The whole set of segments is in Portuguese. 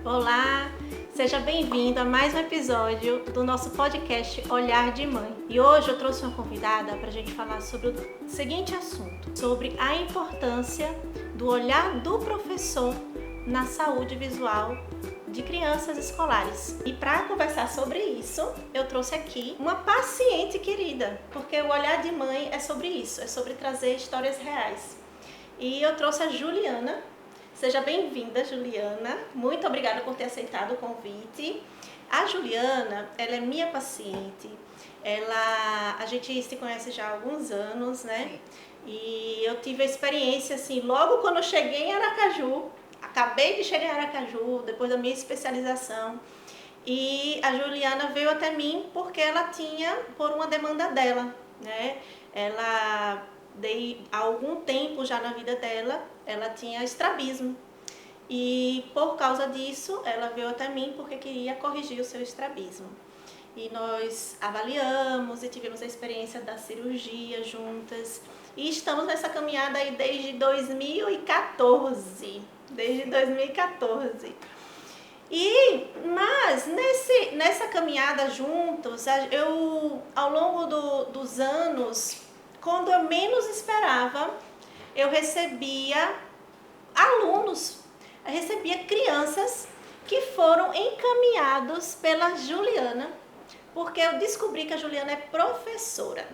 Olá, seja bem-vindo a mais um episódio do nosso podcast Olhar de Mãe. E hoje eu trouxe uma convidada para a gente falar sobre o seguinte assunto, sobre a importância do olhar do professor na saúde visual de crianças escolares. E para conversar sobre isso, eu trouxe aqui uma paciente querida, porque o Olhar de Mãe é sobre isso, é sobre trazer histórias reais. E eu trouxe a Juliana. Seja bem-vinda, Juliana. Muito obrigada por ter aceitado o convite. A Juliana, ela é minha paciente. A gente se conhece já há alguns anos, né? Sim. E eu tive a experiência, assim, logo quando eu cheguei em Aracaju, acabei de chegar em Aracaju, depois da minha especialização. E a Juliana veio até mim porque ela tinha, por uma demanda dela, né? Há algum tempo já na vida dela, ela tinha estrabismo. E por causa disso, ela veio até mim porque queria corrigir o seu estrabismo. E nós avaliamos e tivemos a experiência da cirurgia juntas. E estamos nessa caminhada aí desde 2014. Mas nessa caminhada juntos, ao longo dos anos, quando eu menos esperava, eu recebia crianças que foram encaminhados pela Juliana, porque eu descobri que a Juliana é professora.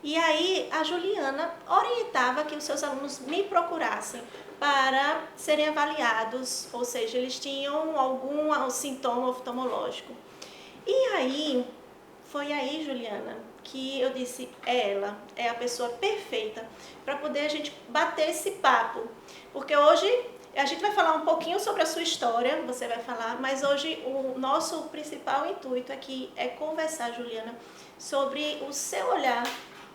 E aí a Juliana orientava que os seus alunos me procurassem para serem avaliados, ou seja, eles tinham algum sintoma oftalmológico. E aí, foi aí, Juliana, que eu disse, ela é a pessoa perfeita para poder a gente bater esse papo. Porque hoje a gente vai falar um pouquinho sobre a sua história, você vai falar, mas hoje o nosso principal intuito aqui é conversar, Juliana, sobre o seu olhar,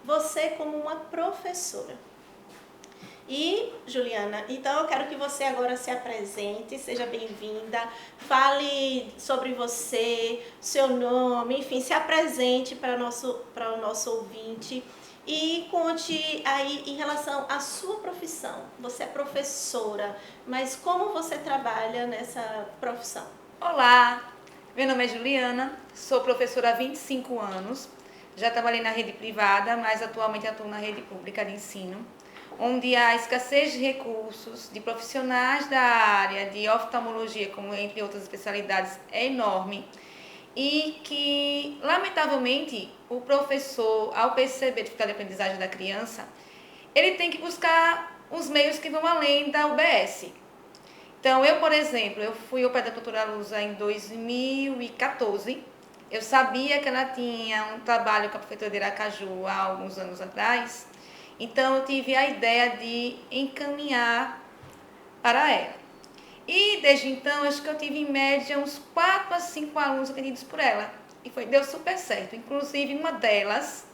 você como uma professora. E, Juliana, então eu quero que você agora se apresente, seja bem-vinda, fale sobre você, seu nome, enfim, se apresente para o nosso ouvinte e conte aí em relação à sua profissão. Você é professora, mas como você trabalha nessa profissão? Olá, meu nome é Juliana, sou professora há 25 anos, já trabalhei na rede privada, mas atualmente atuo na rede pública de ensino, onde a escassez de recursos, de profissionais da área de oftalmologia, como entre outras especialidades, é enorme e que, lamentavelmente, o professor, ao perceber a dificuldade de aprendizagem da criança, ele tem que buscar os meios que vão além da UBS. Então, por exemplo, eu fui ao pé da doutora Lusa em 2014. Eu sabia que ela tinha um trabalho com a prefeitura de Aracaju há alguns anos atrás. Então, eu tive a ideia de encaminhar para ela. E, desde então, acho que eu tive, em média, uns 4 a 5 alunos atendidos por ela. E deu super certo. Inclusive, uma delas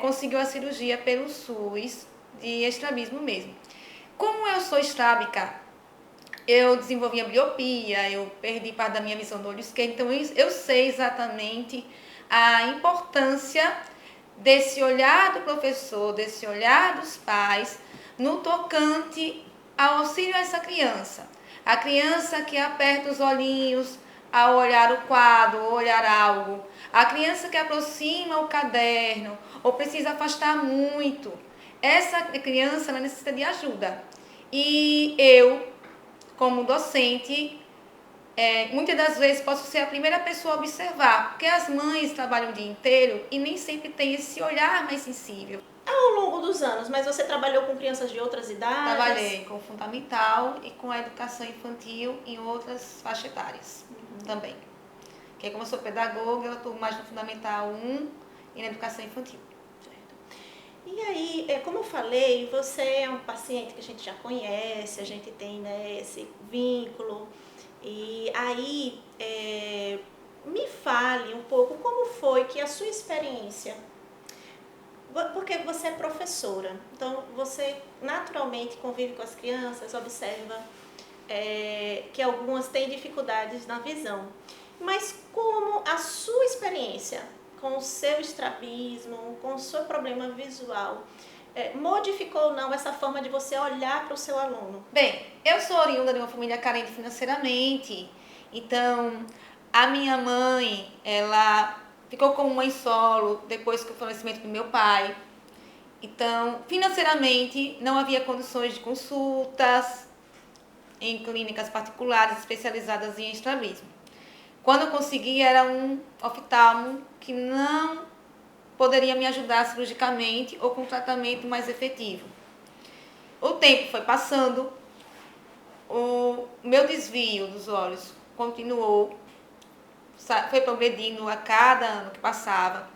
conseguiu a cirurgia pelo SUS, de estrabismo mesmo. Como eu sou estrábica, eu desenvolvi a bliopia, eu perdi parte da minha visão do olho esquerdo, então eu sei exatamente a importância desse olhar do professor, desse olhar dos pais, no tocante ao auxílio a essa criança. A criança que aperta os olhinhos ao olhar o quadro, ou olhar algo. A criança que aproxima o caderno, ou precisa afastar muito. Essa criança necessita de ajuda. E eu, como docente, muitas das vezes posso ser a primeira pessoa a observar, porque as mães trabalham o dia inteiro e nem sempre tem esse olhar mais sensível. Ao longo dos anos, mas você trabalhou com crianças de outras idades? Trabalhei com fundamental e com a educação infantil em outras faixas etárias também. Porque como eu sou pedagoga, eu estou mais no fundamental 1 e na educação infantil. E aí, como eu falei, você é um paciente que a gente já conhece, a gente tem, né, esse vínculo. E aí, me fale um pouco como foi que a sua experiência, porque você é professora, então você naturalmente convive com as crianças, observa que algumas têm dificuldades na visão. Mas como a sua experiência com o seu estrabismo, com o seu problema visual, modificou ou não essa forma de você olhar para o seu aluno? Bem, eu sou oriunda de uma família carente financeiramente, então a minha mãe, ela ficou como mãe solo depois do falecimento do meu pai. Então, financeiramente, não havia condições de consultas em clínicas particulares especializadas em estrabismo. Quando eu consegui, era um oftalmo que não poderia me ajudar cirurgicamente ou com tratamento mais efetivo. O tempo foi passando, o meu desvio dos olhos continuou, foi progredindo a cada ano que passava.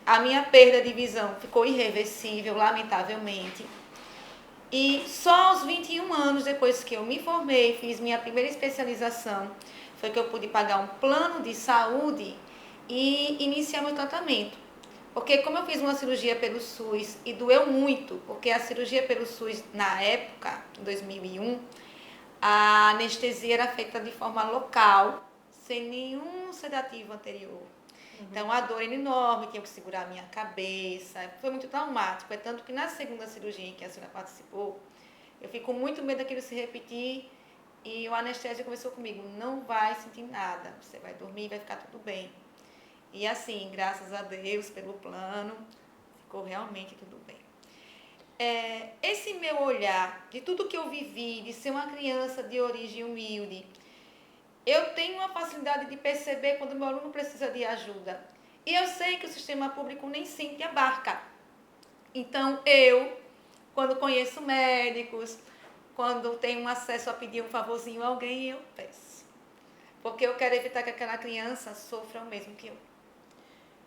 A minha perda de visão ficou irreversível, lamentavelmente. E só aos 21 anos, depois que eu me formei, fiz minha primeira especialização, foi que eu pude pagar um plano de saúde e iniciar meu tratamento. Porque como eu fiz uma cirurgia pelo SUS e doeu muito, porque a cirurgia pelo SUS, na época, em 2001, a anestesia era feita de forma local, sem nenhum sedativo anterior. Então a dor era enorme, tinha que segurar a minha cabeça, foi muito traumático. É tanto que na segunda cirurgia em que a senhora participou, eu fico com muito medo daquilo se repetir e o anestésio começou comigo, não vai sentir nada, você vai dormir e vai ficar tudo bem. E assim, graças a Deus, pelo plano, ficou realmente tudo bem. Esse meu olhar, de tudo que eu vivi, de ser uma criança de origem humilde, eu tenho uma facilidade de perceber quando meu aluno precisa de ajuda. E eu sei que o sistema público nem sempre abarca. Então, quando conheço médicos, quando tenho acesso a pedir um favorzinho a alguém, eu peço. Porque eu quero evitar que aquela criança sofra o mesmo que eu.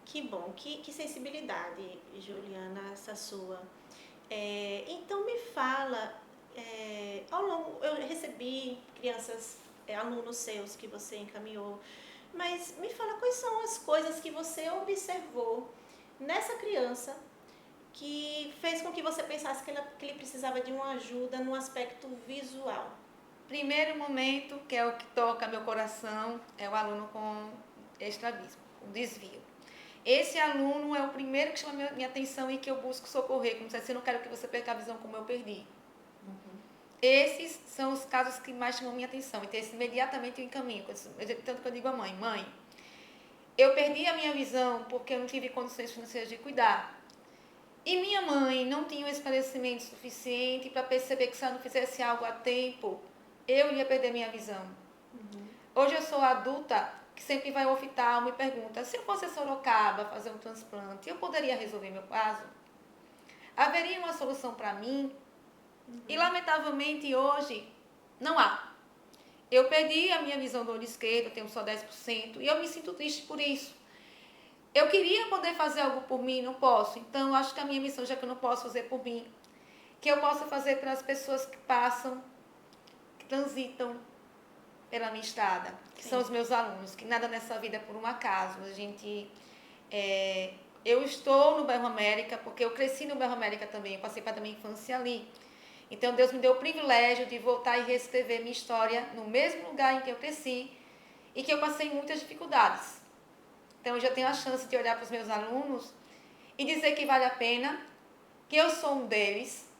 Que bom, que sensibilidade, Juliana, essa sua. Então me fala, ao longo, eu recebi crianças, alunos seus que você encaminhou, mas me fala quais são as coisas que você observou nessa criança que fez com que você pensasse que ele precisava de uma ajuda no aspecto visual. Primeiro momento, que é o que toca meu coração, é o aluno com estrabismo, o desvio. Esse aluno é o primeiro que chama minha atenção e que eu busco socorrer, como se assim, eu não quero que você perca a visão como eu perdi. Esses são os casos que mais chamam minha atenção, então imediatamente eu encaminho, tanto que eu digo à mãe, eu perdi a minha visão porque eu não tive condições financeiras de cuidar. E minha mãe não tinha um esclarecimento suficiente para perceber que se ela não fizesse algo a tempo, eu ia perder minha visão. Hoje eu sou adulta que sempre vai ao oftalmo e pergunta, se eu fosse a Sorocaba fazer um transplante, eu poderia resolver meu caso? Haveria uma solução para mim? E lamentavelmente hoje não há. Eu perdi a minha visão do olho esquerdo, tenho só 10%, e eu me sinto triste por isso. Eu queria poder fazer algo por mim, não posso. Então, acho que a minha missão, já que eu não posso fazer por mim, que eu possa fazer pelas pessoas que passam, que transitam pela minha estrada, que são os meus alunos, que nada nessa vida é por um acaso. Eu estou no Bairro América, porque eu cresci no Bairro América também, eu passei para a minha infância ali. Então, Deus me deu o privilégio de voltar e reescrever minha história no mesmo lugar em que eu cresci e que eu passei muitas dificuldades. Então, hoje eu tenho a chance de olhar para os meus alunos e dizer que vale a pena, que eu sou um deles,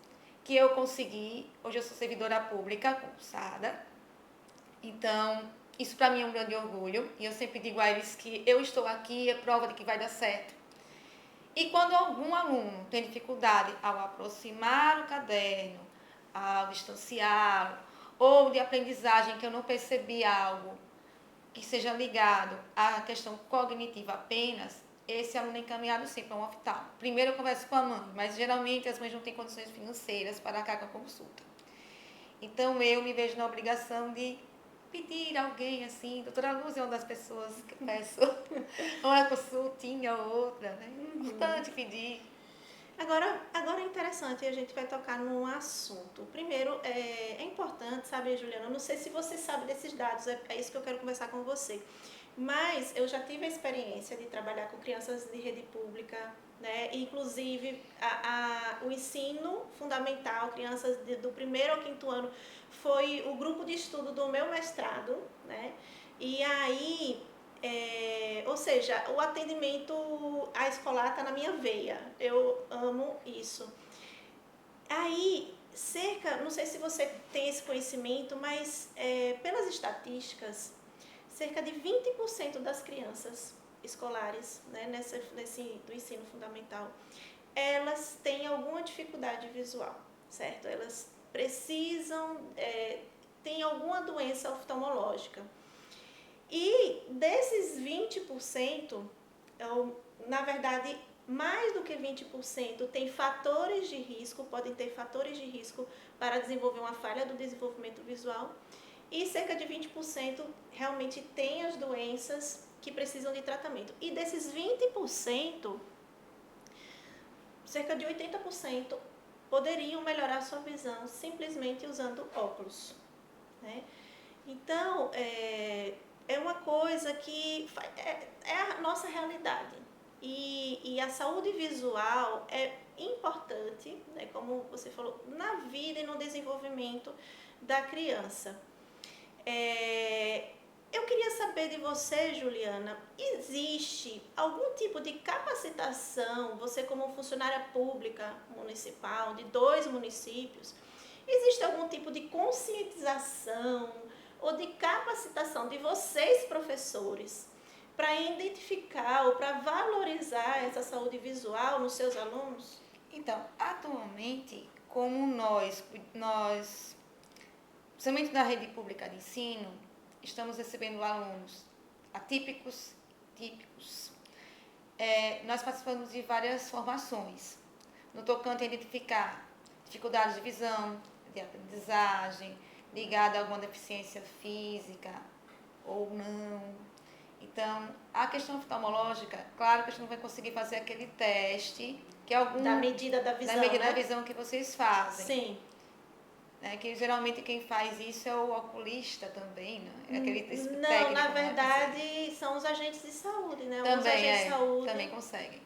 que eu consegui. Hoje eu sou servidora pública, concursada. Então, isso para mim é um grande orgulho. E eu sempre digo a eles que eu estou aqui, é prova de que vai dar certo. E quando algum aluno tem dificuldade ao aproximar o caderno, ao distanciá-lo, ou de aprendizagem que eu não percebi algo que seja ligado à questão cognitiva apenas, esse aluno é encaminhado sempre a um oftalmo. Primeiro eu converso com a mãe, mas geralmente as mães não têm condições financeiras para arcar com a consulta. Então eu me vejo na obrigação de pedir a alguém assim, doutora Luz é uma das pessoas que eu peço uma consultinha ou outra, né? É importante pedir. Agora é interessante, a gente vai tocar num assunto. Primeiro, é importante, sabe, Juliana, eu não sei se você sabe desses dados, é isso que eu quero conversar com você. Mas eu já tive a experiência de trabalhar com crianças de rede pública, né? Inclusive o ensino fundamental, crianças do primeiro ao quinto ano, foi o grupo de estudo do meu mestrado, né? E aí, ou seja, o atendimento à escolar está na minha veia, eu amo isso. Aí, não sei se você tem esse conhecimento, mas pelas estatísticas, cerca de 20% das crianças escolares, né, do ensino fundamental, elas têm alguma dificuldade visual, certo? Elas precisam, têm alguma doença oftalmológica. E desses 20%, na verdade, mais do que 20% tem fatores de risco, podem ter fatores de risco para desenvolver uma falha do desenvolvimento visual, e cerca de 20% realmente tem as doenças que precisam de tratamento. E desses 20%, cerca de 80% poderiam melhorar sua visão simplesmente usando óculos, né? Então, é uma coisa que é a nossa realidade. E a saúde visual é importante, né, como você falou, na vida e no desenvolvimento da criança. Eu queria saber de você, Juliana, existe algum tipo de capacitação, você como funcionária pública municipal de 2 municípios, existe algum tipo de conscientização ou de capacitação de vocês, professores, para identificar ou para valorizar essa saúde visual nos seus alunos? Então, atualmente, como principalmente na rede pública de ensino, estamos recebendo alunos atípicos, típicos. Nós participamos de várias formações, no tocante a identificar dificuldades de visão, de aprendizagem, ligada a alguma deficiência física ou não. Então, a questão oftalmológica, claro que a gente não vai conseguir fazer aquele teste, que é Da medida da visão, da medida né? da visão que vocês fazem. Sim. Que geralmente quem faz isso é o oculista também, né? Esse Não, técnico, na né? verdade, são os agentes de saúde, né? Os Também, agentes de saúde também conseguem.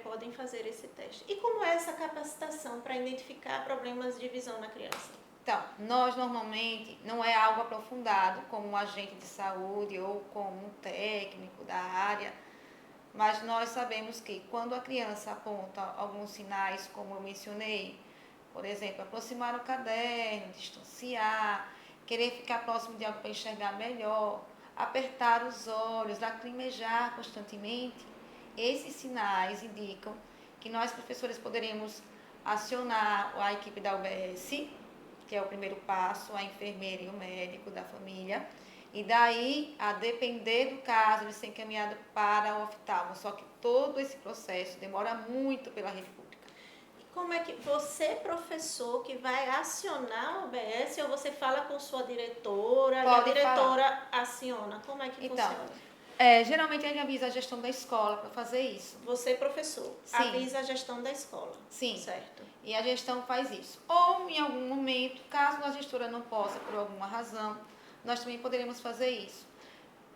podem fazer esse teste. E como é essa capacitação para identificar problemas de visão na criança? Então, nós normalmente não é algo aprofundado como um agente de saúde ou como um técnico da área, mas nós sabemos que quando a criança aponta alguns sinais, como eu mencionei, por exemplo, aproximar o caderno, distanciar, querer ficar próximo de algo para enxergar melhor, apertar os olhos, lacrimejar constantemente, esses sinais indicam que nós, professores, poderíamos acionar a equipe da UBS, que é o primeiro passo, a enfermeira e o médico da família, e daí, a depender do caso, ele ser encaminhado para o oftalmo. Só que todo esse processo demora muito pela rede pública. Como é que você, professor, que vai acionar o OBS, ou você fala com sua diretora e a diretora aciona? Como é que funciona? Geralmente a gente avisa a gestão da escola para fazer isso. Você, professor, Sim. avisa a gestão da escola. Sim. Certo. E a gestão faz isso. Ou em algum momento, caso a gestora não possa por alguma razão, nós também poderemos fazer isso.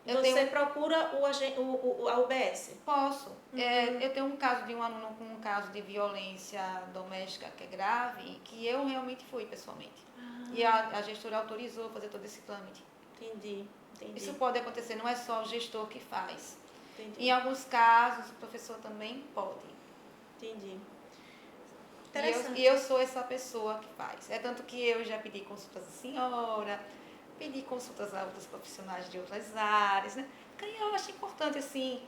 Você procura a UBS? Posso. Eu tenho um caso de um aluno com um caso de violência doméstica que é grave, que eu realmente fui pessoalmente. E a gestora autorizou fazer todo esse trâmite. Entendi. Isso pode acontecer, não é só o gestor que faz. Entendi. Em alguns casos, o professor também pode. Entendi. E eu sou essa pessoa que faz. É tanto que eu já pedi consultas à senhora, pedi consultas a outros profissionais de outras áreas, né? Porque eu acho importante, assim,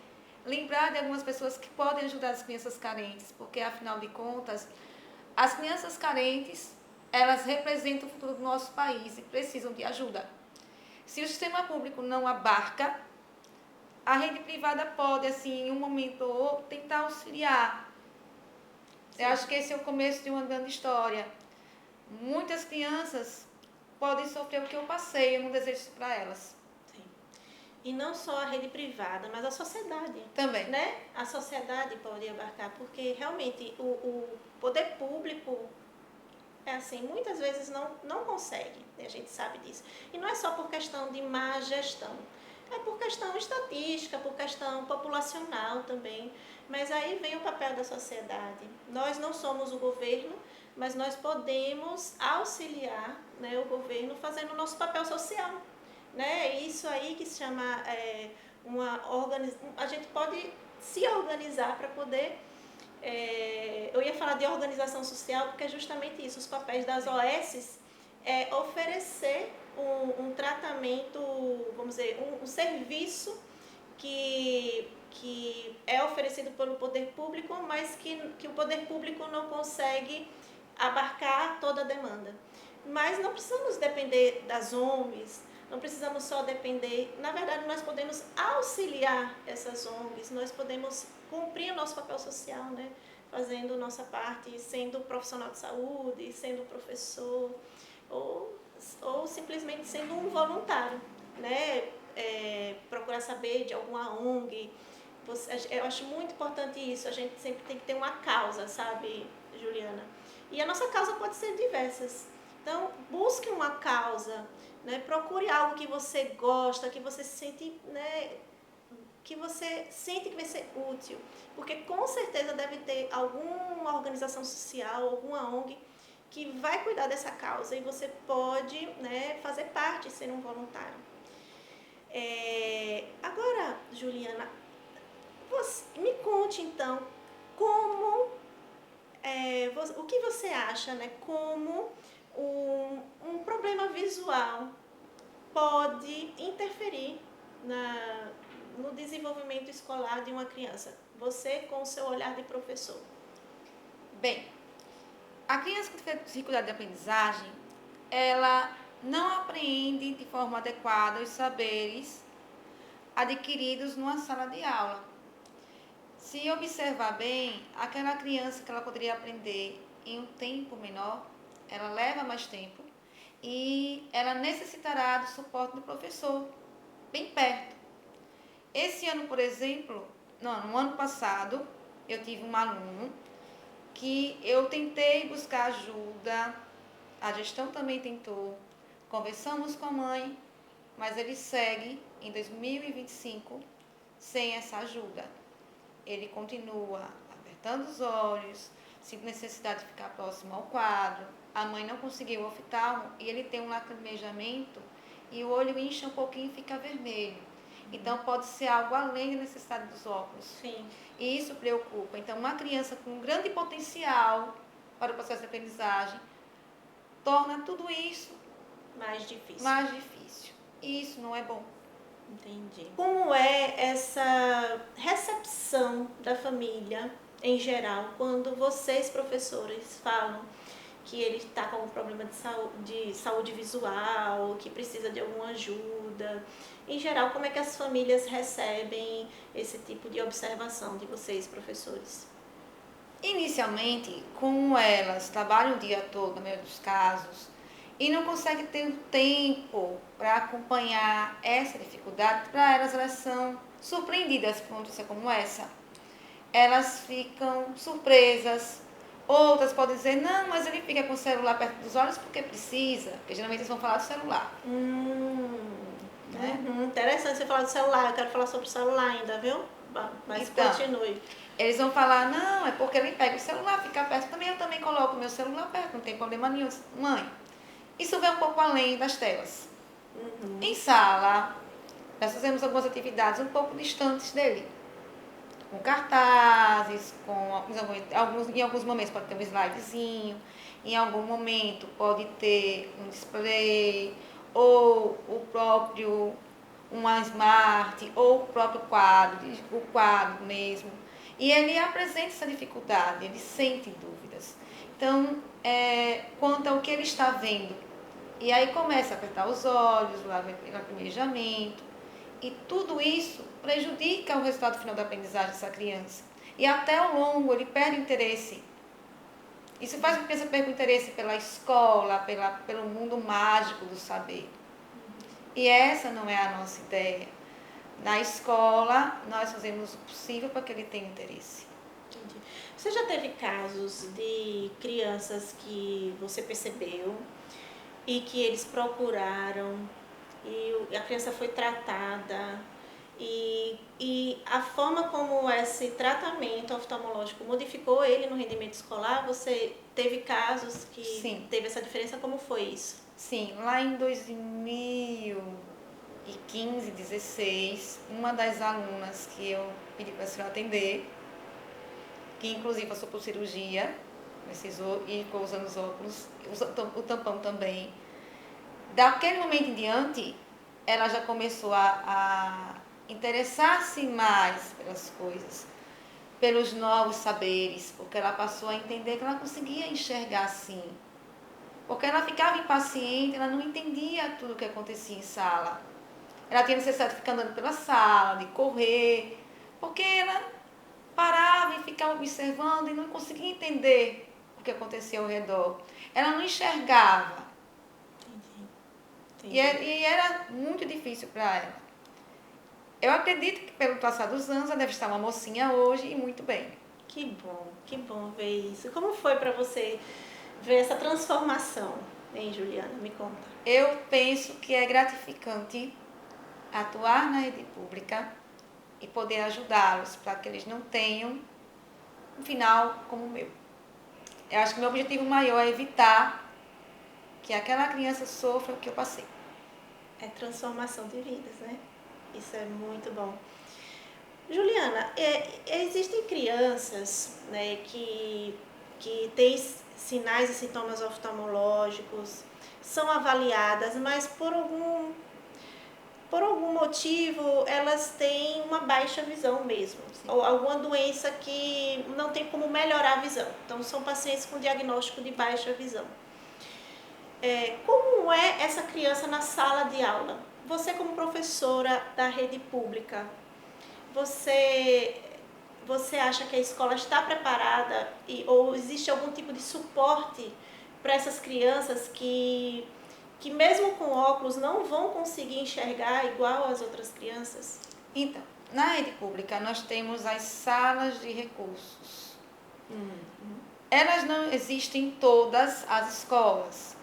lembrar de algumas pessoas que podem ajudar as crianças carentes, porque, afinal de contas, as crianças carentes, elas representam o futuro do nosso país e precisam de ajuda. Se o sistema público não abarca, a rede privada pode, assim, em um momento ou outro, tentar auxiliar. Sim. Eu acho que esse é o começo de uma grande história. Muitas crianças podem sofrer o que eu passei, eu não desejo isso para elas. Sim. E não só a rede privada, mas a sociedade. Também. Né? A sociedade pode abarcar, porque realmente o poder público assim, muitas vezes não consegue, a gente sabe disso. E não é só por questão de má gestão, é por questão estatística, por questão populacional também. Mas aí vem o papel da sociedade. Nós não somos o governo, mas nós podemos auxiliar, né, o governo fazendo o nosso papel social. Né? Isso aí que se chama a gente pode se organizar para poder Eu ia falar de organização social porque é justamente isso, os papéis das OSs é oferecer um tratamento, vamos dizer, um serviço que é oferecido pelo poder público, mas que o poder público não consegue abarcar toda a demanda. Mas não precisamos depender das ONGs, não precisamos só depender, na verdade nós podemos auxiliar essas ONGs, nós podemos cumprir o nosso papel social, né? Fazendo nossa parte, sendo profissional de saúde, sendo professor, ou simplesmente sendo um voluntário, né? Procurar saber de alguma ONG. Eu acho muito importante isso, a gente sempre tem que ter uma causa, sabe, Juliana? E a nossa causa pode ser diversas. Então, busque uma causa, né? Procure algo que você gosta, que você sente, né? Que você sente que vai ser útil. Porque com certeza deve ter alguma organização social, alguma ONG que vai cuidar dessa causa e você pode, né, fazer parte, ser um voluntário. Agora, Juliana, me conte então o que você acha, né, como um problema visual pode interferir no desenvolvimento escolar de uma criança. Você com o seu olhar de professor. Bem, a criança que tem dificuldade de aprendizagem, ela não aprende de forma adequada os saberes adquiridos numa sala de aula. Se observar bem, aquela criança que ela poderia aprender em um tempo menor, ela leva mais tempo e ela necessitará do suporte do professor bem perto. Esse ano, por exemplo, no ano passado, eu tive um aluno que eu tentei buscar ajuda, a gestão também tentou, conversamos com a mãe, mas ele segue em 2025 sem essa ajuda. Ele continua apertando os olhos, sinto necessidade de ficar próximo ao quadro, a mãe não conseguiu oftalmo e ele tem um lacrimejamento e o olho incha um pouquinho e fica vermelho. Então pode ser algo além da necessidade dos óculos. Sim. E isso preocupa. Então uma criança com grande potencial para o processo de aprendizagem torna tudo isso mais difícil. E isso não é bom. Entendi. Como é essa recepção da família em geral quando vocês, professores, falam que ele está com um problema de saúde visual, que precisa de alguma ajuda? Em geral, como é que as famílias recebem esse tipo de observação de vocês, professores? Inicialmente, como elas trabalham o dia todo, na maioria dos casos, e não conseguem ter um tempo para acompanhar essa dificuldade, para elas são surpreendidas por uma notícia como essa. Elas ficam surpresas. Outras podem dizer, não, mas ele fica com o celular perto dos olhos porque precisa, porque geralmente eles vão falar do celular. Né? Interessante você falar do celular, eu quero falar sobre o celular ainda, viu? Mas então, continue. Eles vão falar, não, é porque ele pega o celular, fica perto também, eu também coloco o meu celular perto, não tem problema nenhum. Mãe, isso vai um pouco além das telas. Em sala, nós fazemos algumas atividades um pouco distantes dele. Com cartazes, em alguns momentos pode ter um slidezinho, em algum momento pode ter um display, ou o próprio, uma smart, ou o próprio quadro, o quadro mesmo. E ele apresenta essa dificuldade, ele sente dúvidas. Então, quanto ao que ele está vendo, e aí começa a apertar os olhos, o lacrimejamento, e tudo isso prejudica o resultado final da aprendizagem dessa criança. E até ao longo ele perde interesse. Isso faz com que a criança perca o interesse pela escola, pelo mundo mágico do saber. E essa não é a nossa ideia. Na escola, nós fazemos o possível para que ele tenha interesse. Entendi. Você já teve casos de crianças que você percebeu e que eles procuraram e a criança foi tratada e a forma como esse tratamento oftalmológico modificou ele no rendimento escolar? Você teve casos que Sim. Teve essa diferença? Como foi isso? Sim, lá em 2015, 16, uma das alunas que eu pedi para a senhora atender, que inclusive passou por cirurgia, precisou ir usando os óculos, o tampão também. Daquele momento em diante, ela já começou a interessar-se mais pelas coisas, pelos novos saberes, porque ela passou a entender que ela conseguia enxergar assim. Porque ela ficava impaciente, ela não entendia tudo o que acontecia em sala. Ela tinha necessidade de ficar andando pela sala, de correr, porque ela parava e ficava observando e não conseguia entender o que acontecia ao redor. Ela não enxergava. Entendi. E era muito difícil para ela. Eu acredito que pelo passar dos anos ela deve estar uma mocinha hoje e muito bem. Que bom ver isso. Como foi para você ver essa transformação, hein, Juliana? Me conta. Eu penso que é gratificante atuar na rede pública e poder ajudá-los para que eles não tenham um final como o meu. Eu acho que meu objetivo maior é evitar que aquela criança sofra o que eu passei. É transformação de vidas, né? Isso é muito bom. Juliana, existem crianças, né, que têm sinais e sintomas oftalmológicos, são avaliadas, mas por algum motivo elas têm uma baixa visão mesmo, ou alguma doença que não tem como melhorar a visão. Então, são pacientes com diagnóstico de baixa visão. Como é essa criança na sala de aula? Você, como professora da rede pública, você acha que a escola está preparada ou existe algum tipo de suporte para essas crianças que mesmo com óculos não vão conseguir enxergar igual as outras crianças? Então, na rede pública nós temos as salas de recursos. Elas não existem em todas as escolas.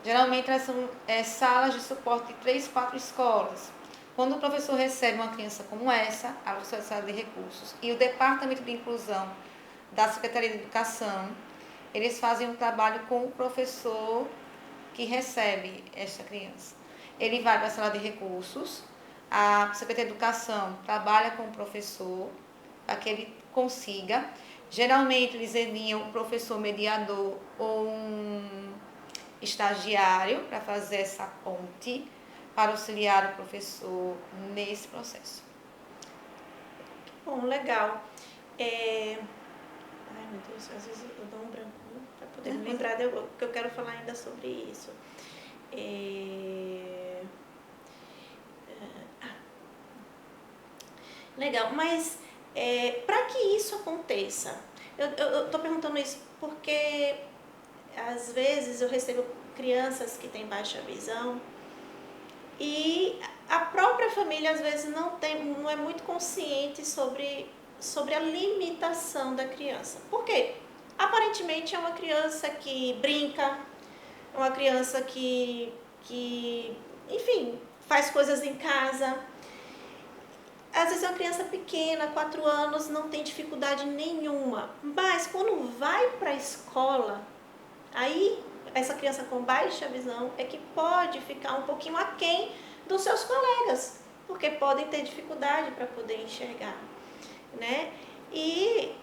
Geralmente elas são salas de suporte de 3, 4 escolas. Quando o professor recebe uma criança como essa, a professora de sala de recursos e o departamento de inclusão da Secretaria de Educação, eles fazem um trabalho com o professor que recebe essa criança. Ele vai para a sala de recursos, a Secretaria de Educação trabalha com o professor para que ele consiga. Geralmente eles enviam um professor mediador ou um estagiário para fazer essa ponte, para auxiliar o professor nesse processo. Bom, legal. Ai, meu Deus, às vezes eu dou um branco para poder me lembrar, que eu quero falar ainda sobre isso. Legal, mas para que isso aconteça, eu estou perguntando isso porque às vezes eu recebo crianças que têm baixa visão e a própria família às vezes não é muito consciente sobre a limitação da criança. Por quê? Aparentemente é uma criança que brinca, é uma criança que enfim, faz coisas em casa. Às vezes é uma criança pequena, 4 anos, não tem dificuldade nenhuma. Mas quando vai para a escola, aí essa criança com baixa visão é que pode ficar um pouquinho aquém dos seus colegas, porque podem ter dificuldade para poder enxergar, né? E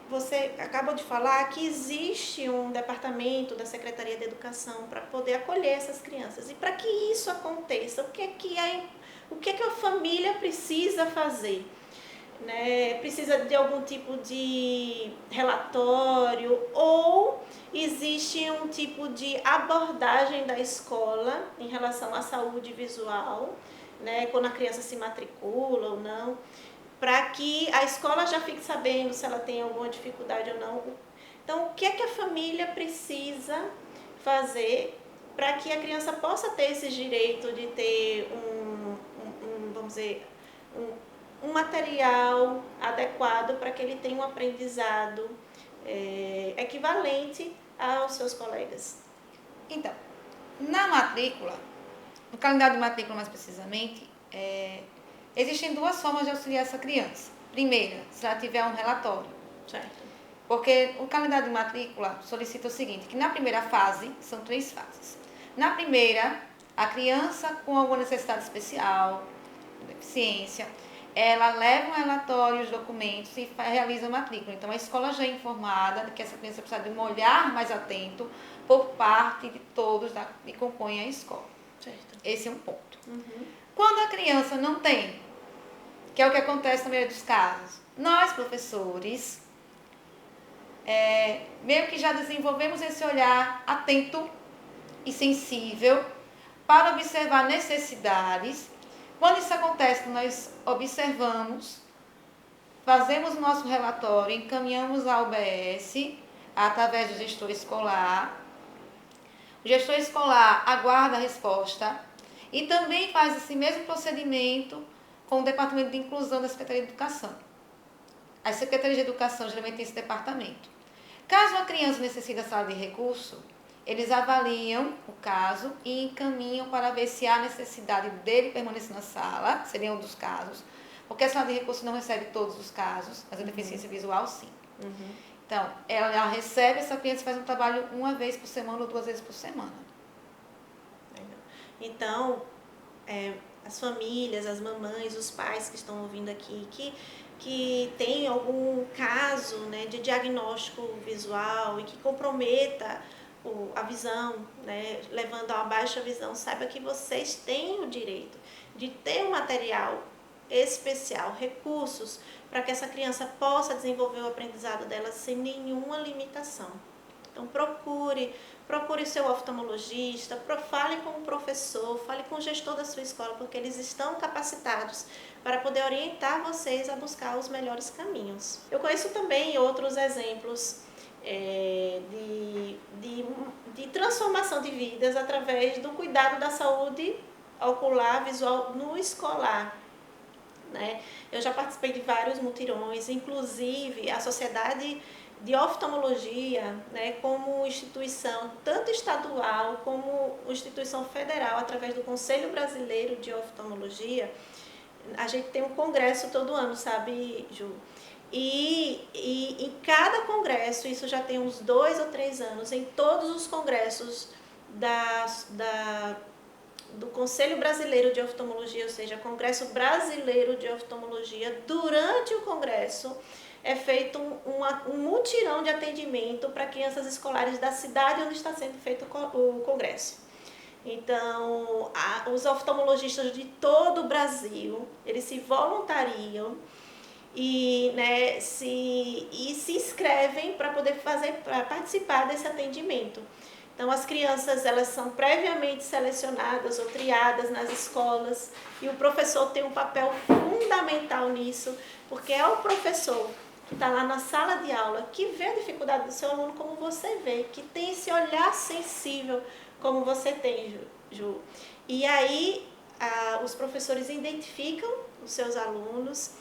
você acabou de falar que existe um departamento da Secretaria de Educação para poder acolher essas crianças. E para que isso aconteça, o que a família precisa fazer? Né? Precisa de algum tipo de relatório ou existe um tipo de abordagem da escola em relação à saúde visual, né? Quando a criança se matricula ou não, para que a escola já fique sabendo se ela tem alguma dificuldade ou não. Então, o que é que a família precisa fazer para que a criança possa ter esse direito de ter vamos dizer, um material adequado para que ele tenha um aprendizado equivalente aos seus colegas? Então, na matrícula, no calendário de matrícula mais precisamente, existem 2 formas de auxiliar essa criança. Primeira, se ela tiver um relatório. Certo. Porque o calendário de matrícula solicita o seguinte, que na primeira fase, são 3 fases. Na primeira, a criança com alguma necessidade especial, deficiência, ela leva um relatório, os documentos e realiza a matrícula. Então, a escola já é informada de que essa criança precisa de um olhar mais atento por parte de todos que compõem a escola. Certo. Esse é um ponto. Uhum. Quando a criança não tem, que é o que acontece na maioria dos casos, nós, professores, meio que já desenvolvemos esse olhar atento e sensível para observar necessidades. Quando isso acontece, nós observamos, fazemos o nosso relatório, encaminhamos à UBS, através do gestor escolar. O gestor escolar aguarda a resposta e também faz esse mesmo procedimento com o Departamento de Inclusão da Secretaria de Educação. As Secretarias de Educação geralmente têm esse departamento. Caso a criança necessite da sala de recurso, eles avaliam o caso e encaminham para ver se há necessidade dele permanecer na sala, seria um dos casos, porque a sala de recurso não recebe todos os casos, mas a deficiência visual sim. Uhum. Então, ela recebe essa criança e faz um trabalho uma vez por semana ou 2 vezes por semana. Então, as famílias, as mamães, os pais que estão ouvindo aqui, que tem algum caso, né, de diagnóstico visual e que comprometa a visão, né, levando a uma baixa visão, saiba que vocês têm o direito de ter um material especial, recursos, para que essa criança possa desenvolver o aprendizado dela sem nenhuma limitação. Então procure o seu oftalmologista, fale com o professor, fale com o gestor da sua escola, porque eles estão capacitados para poder orientar vocês a buscar os melhores caminhos. Eu conheço também outros exemplos de transformação de vidas através do cuidado da saúde ocular, visual no escolar. Né? Eu já participei de vários mutirões, inclusive a Sociedade de Oftalmologia, né, como instituição tanto estadual como instituição federal, através do Conselho Brasileiro de Oftalmologia, a gente tem um congresso todo ano, sabe, Ju? E em cada congresso, isso já tem uns 2 ou 3 anos, em todos os congressos do Conselho Brasileiro de Oftalmologia, ou seja, Congresso Brasileiro de Oftalmologia, durante o congresso é feito um mutirão de atendimento para crianças escolares da cidade onde está sendo feito o congresso. Então, os oftalmologistas de todo o Brasil, eles se voluntariam e, né, se inscrevem para poder participar desse atendimento. Então, as crianças, elas são previamente selecionadas ou triadas nas escolas e o professor tem um papel fundamental nisso, porque é o professor que está lá na sala de aula, que vê a dificuldade do seu aluno como você vê, que tem esse olhar sensível como você tem, Ju. E aí, os professores identificam os seus alunos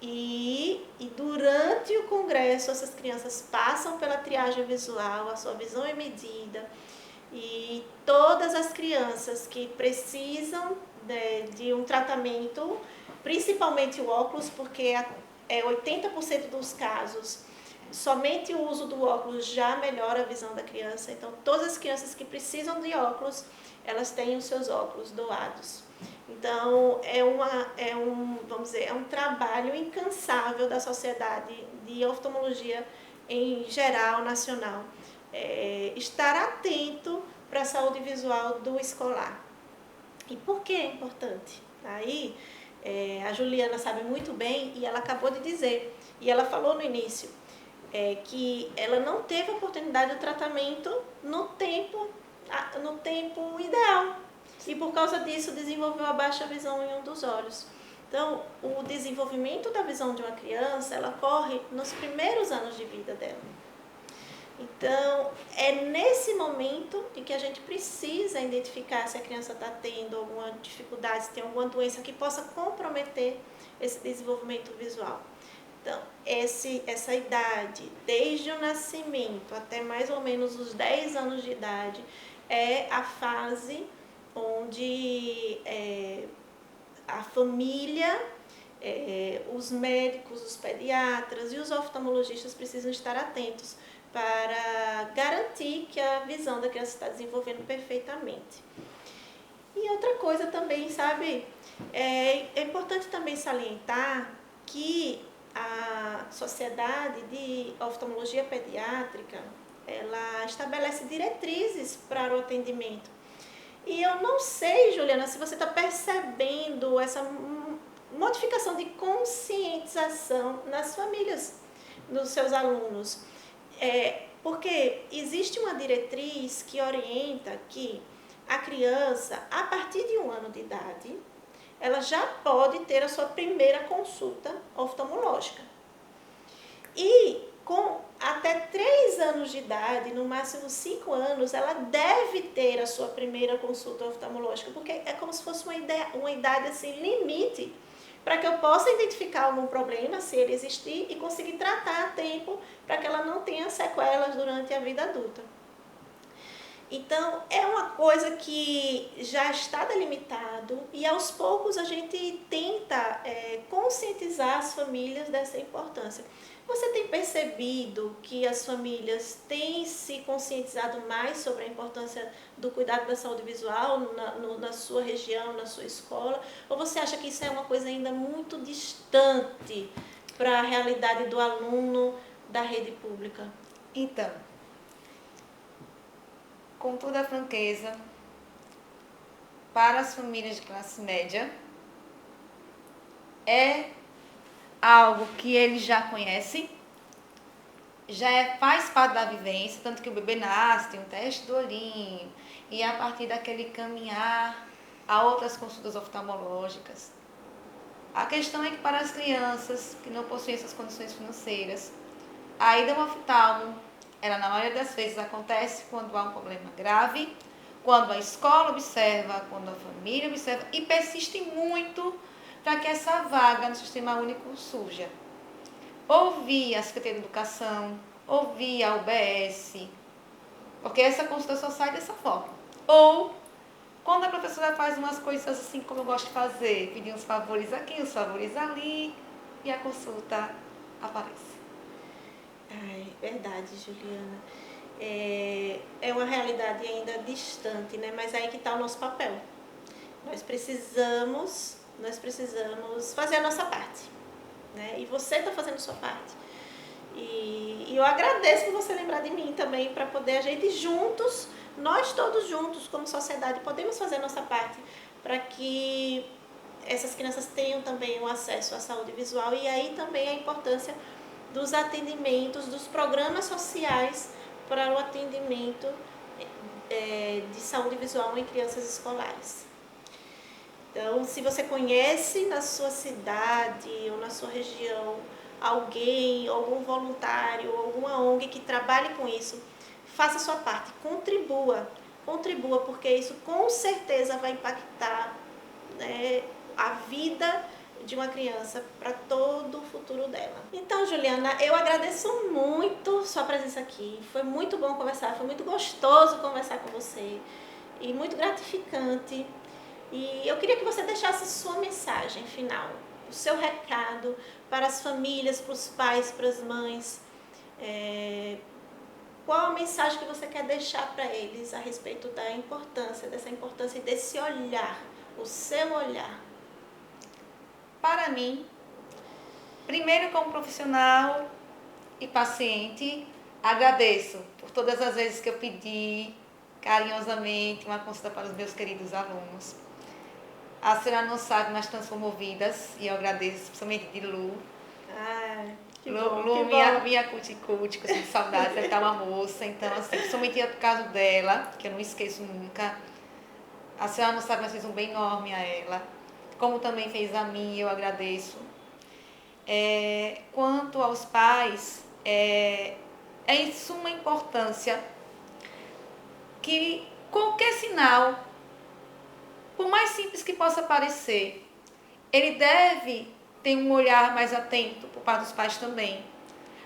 e durante o congresso essas crianças passam pela triagem visual, a sua visão é medida e todas as crianças que precisam de um tratamento, principalmente o óculos, porque 80% dos casos somente o uso do óculos já melhora a visão da criança. Então, todas as crianças que precisam de óculos, elas têm os seus óculos doados. Então, vamos dizer, é um trabalho incansável da Sociedade de Oftalmologia em geral, nacional. Estar atento para a saúde visual do escolar. E por que é importante? Aí, a Juliana sabe muito bem e ela acabou de dizer, e ela falou no início, que ela não teve oportunidade de tratamento no tempo ideal. E por causa disso desenvolveu a baixa visão em um dos olhos. Então, o desenvolvimento da visão de uma criança, ela ocorre nos primeiros anos de vida dela. Então, é nesse momento em que a gente precisa identificar se a criança está tendo alguma dificuldade, se tem alguma doença que possa comprometer esse desenvolvimento visual. Então, essa idade, desde o nascimento até mais ou menos os 10 anos de idade, é a fase onde a família, os médicos, os pediatras e os oftalmologistas precisam estar atentos para garantir que a visão da criança está desenvolvendo perfeitamente. E outra coisa também, sabe, é importante também salientar que a Sociedade de Oftalmologia Pediátrica, ela estabelece diretrizes para o atendimento. E eu não sei, Juliana, se você está percebendo essa modificação de conscientização nas famílias dos seus alunos. Porque existe uma diretriz que orienta que a criança, a partir de 1 ano de idade, ela já pode ter a sua primeira consulta oftalmológica. E com até 3 anos de idade, no máximo 5 anos, ela deve ter a sua primeira consulta oftalmológica, porque é como se fosse uma idade assim, limite, para que eu possa identificar algum problema, se ele existir, e conseguir tratar a tempo para que ela não tenha sequelas durante a vida adulta. Então, é uma coisa que já está delimitado e aos poucos a gente tenta conscientizar as famílias dessa importância. Você tem percebido que as famílias têm se conscientizado mais sobre a importância do cuidado da saúde visual na sua região, na sua escola? Ou você acha que isso é uma coisa ainda muito distante para a realidade do aluno da rede pública? Então, com toda a franqueza, para as famílias de classe média, é algo que eles já conhecem, faz parte da vivência, tanto que o bebê nasce, tem um teste do olhinho, e a partir daquele caminhar a outras consultas oftalmológicas. A questão é que para as crianças que não possuem essas condições financeiras, a ida ao oftalmo, ela na maioria das vezes acontece quando há um problema grave, quando a escola observa, quando a família observa, e persiste muito para que essa vaga no Sistema Único surja. Ou via a Secretaria de Educação, ou via a UBS, porque essa consulta só sai dessa forma. Ou quando a professora faz umas coisas assim como eu gosto de fazer, pedir uns favores aqui, uns favores ali, e a consulta aparece. Ai, verdade, Juliana. É uma realidade ainda distante, né? Mas aí que está o nosso papel. Nós precisamos fazer a nossa parte, né? E você está fazendo a sua parte. E eu agradeço por você lembrar de mim também, para poder a gente juntos, nós todos juntos como sociedade, podemos fazer a nossa parte para que essas crianças tenham também o acesso à saúde visual. E aí também a importância dos atendimentos, dos programas sociais para o atendimento de saúde visual em crianças escolares. Então, se você conhece na sua cidade ou na sua região alguém, algum voluntário, alguma ONG que trabalhe com isso, faça a sua parte, contribua, porque isso com certeza vai impactar, né, a vida de uma criança para todo o futuro dela. Então, Juliana, eu agradeço muito sua presença aqui. Foi muito bom conversar, foi muito gostoso conversar com você e muito gratificante. E eu queria que você deixasse sua mensagem final, o seu recado para as famílias, para os pais, para as mães. Qual a mensagem que você quer deixar para eles a respeito dessa importância e desse olhar, o seu olhar? Para mim, primeiro como profissional e paciente, agradeço por todas as vezes que eu pedi carinhosamente uma consulta para os meus queridos alunos. A senhora não sabe, mas estão comovidas e eu agradeço, principalmente de Lu. Que Lu, bom. minha cuticute, que eu sinto saudade, ela tá uma moça, então assim, principalmente por causa dela, que eu não esqueço nunca. A senhora não sabe, mas fez um bem enorme a ela, como também fez a mim, eu agradeço. Quanto aos pais, é em suma importância que qualquer sinal, por mais simples que possa parecer, ele deve ter um olhar mais atento por parte dos pais também.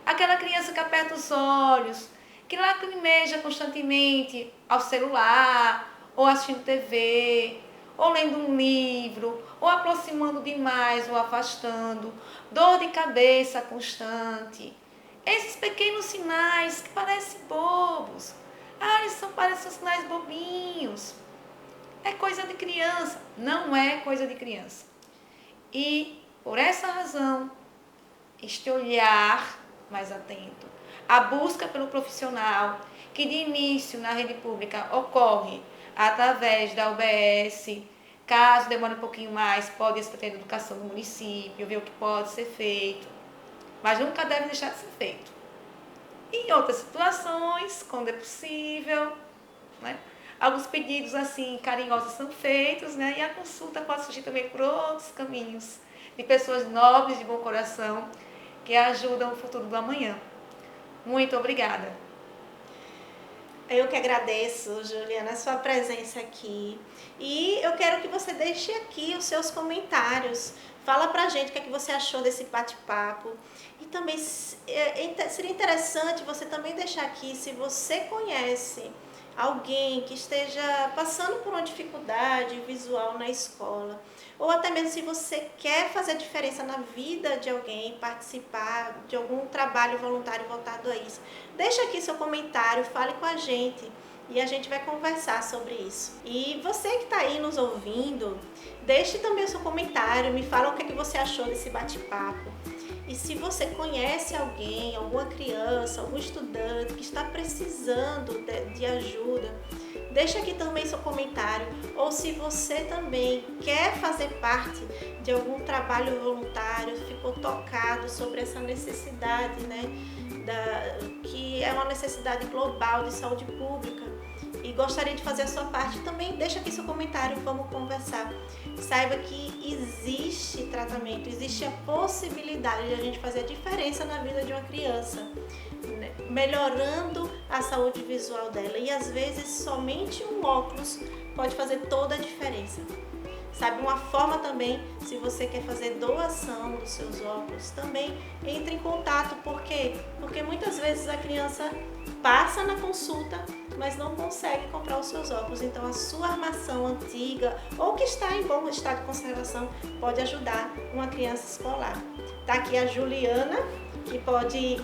Aquela criança que aperta os olhos, que lacrimeja constantemente ao celular, ou assistindo TV, ou lendo um livro, ou aproximando demais ou afastando, dor de cabeça constante. Esses pequenos sinais que parecem bobos, eles parecem sinais bobinhos. é coisa de criança. Não é coisa de criança. E, por essa razão, este olhar mais atento, a busca pelo profissional, que de início na rede pública ocorre através da UBS, caso demore um pouquinho mais, pode ir à Secretaria de Educação do município, ver o que pode ser feito, mas nunca deve deixar de ser feito. Em outras situações, quando é possível, né, alguns pedidos assim carinhosos são feitos, né, e a consulta pode surgir também por outros caminhos, de pessoas nobres, de bom coração, que ajudam o futuro do amanhã. Muito obrigada. Eu que agradeço, Juliana, a sua presença aqui. E eu quero que você deixe aqui os seus comentários. Fala pra gente o que é que você achou desse bate-papo. E também seria interessante você também deixar aqui se você conhece alguém que esteja passando por uma dificuldade visual na escola, ou até mesmo se você quer fazer diferença na vida de alguém, participar de algum trabalho voluntário voltado a isso. Deixa aqui seu comentário, fale com a gente e a gente vai conversar sobre isso. E você que está aí nos ouvindo, deixe também o seu comentário, me fala o que é que você achou desse bate-papo. E se você conhece alguém, alguma criança, algum estudante que está precisando de ajuda, deixa aqui também seu comentário. Ou se você também quer fazer parte de algum trabalho voluntário, ficou tocado sobre essa necessidade, né, que é uma necessidade global de saúde pública, e gostaria de fazer a sua parte, também deixa aqui seu comentário, vamos conversar. Saiba que existe tratamento, existe a possibilidade de a gente fazer a diferença na vida de uma criança, né, melhorando a saúde visual dela. E às vezes somente um óculos pode fazer toda a diferença. Sabe, uma forma também, se você quer fazer doação dos seus óculos, também entre em contato. Por quê? Porque muitas vezes a criança passa na consulta, mas não consegue comprar os seus óculos. Então a sua armação antiga ou que está em bom estado de conservação pode ajudar uma criança escolar. Tá aqui a Juliana, que pode,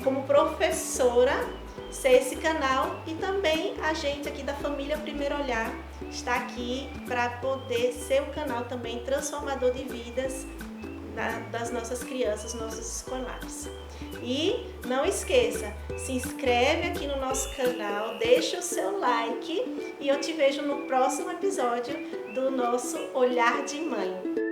como professora, ser esse canal, e também a gente aqui da família Primeiro Olhar está aqui para poder ser o canal também transformador de vidas das nossas crianças, nossos escolares. E não esqueça, se inscreve aqui no nosso canal, deixa o seu like e eu te vejo no próximo episódio do nosso Olhar de Mãe.